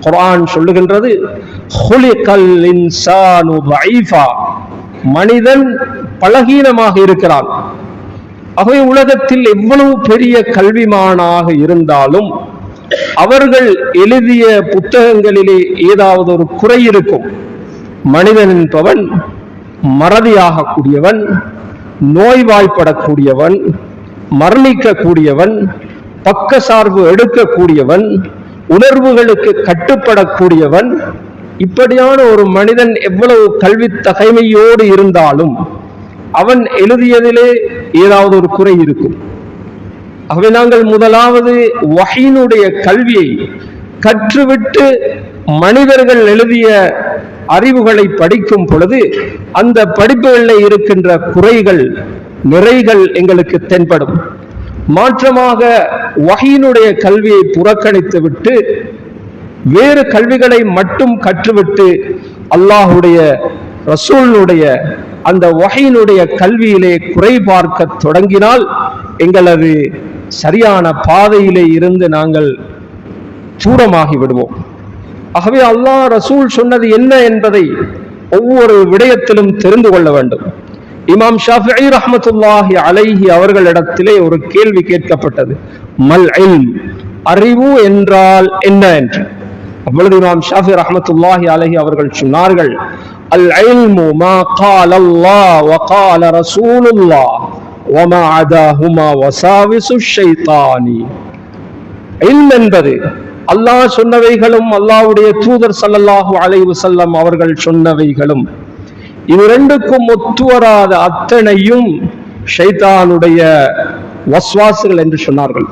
குர்ஆன் சொல்லுகின்றது, "ஹுலிகல் இன்சானு தஈஃபா", மனிதன் பலகீனமாக இருக்கிறான். ஆகவே உலகத்தில் எவ்வளவு பெரிய கல்விமானாக இருந்தாலும் அவர்கள் எழுதிய புத்தகங்களிலே ஏதாவது ஒரு குறை இருக்கும். மனிதன் என்பவன் மறதியாகக்கூடியவன், நோய்வாய்ப்படக்கூடியவன், மரணிக்கக்கூடியவன், பக்க சார்பு எடுக்கக்கூடியவன், உணர்வுகளுக்கு கட்டுப்படக்கூடியவன். இப்படியான ஒரு மனிதன் எவ்வளவு கல்வி தகைமையோடு இருந்தாலும் அவன் எழுதியதிலே ஏதாவது ஒரு குறை இருக்கும். ஆகவே நாங்கள் முதலாவது வஹீனுடைய கல்வியை கற்றுவிட்டு மனிதர்கள் எழுதிய அறிவுகளை படிக்கும் பொழுது அந்த படிப்புகளில் இருக்கின்ற குறைகள் நிறைகள் எங்களுக்கு தென்படும். மாற்றமாக வஹீனுடைய கல்வியை புறக்கணித்து விட்டு வேறு கல்விகளை மட்டும் கற்றுவிட்டு அல்லாஹுடைய ரசூலுடைய அந்த வஹீனுடைய கல்வியிலே குறை பார்க்க தொடங்கினால் எங்களது சரியான பாதையிலே இருந்து நாங்கள் தூரமாகி விடுவோம். ஆகவே அல்லாஹ் ரசூல் சொன்னது என்ன என்பதை ஒவ்வொரு விடயத்திலும் தெரிந்து கொள்ள வேண்டும். இமாம் ஷாஃபிஈ ரஹ்மத்துல்லாஹி அலைஹி அவர்களிடத்திலே ஒரு கேள்வி கேட்கப்பட்டது, மல் இல்ம், அறிவு என்றால் என்ன என்று. அப்பொழுது இமாம் ஷாஃபிஈ ரஹ்மத்துல்லாஹி அலைஹி அவர்கள் சொன்னார்கள், அல் இல்மு மா கால அல்லாஹ் வ கால ரசூலுல்லாஹ் வ மா அதாஹுமா வசாவிசு ஷைத்தானி. இல்ம் என்பது அல்லாஹ் சொன்னவைகளும் அல்லாஹ்வுடைய தூதர் ஸல்லல்லாஹு அலைஹி வஸல்லம் அவர்கள் சொன்னவைகளும், இது ரெண்டுக்கும் ஒத்து வராத அத்தனையும் ஷைத்தானுடைய வஸ்வாசுகள் என்று சொன்னார்கள்.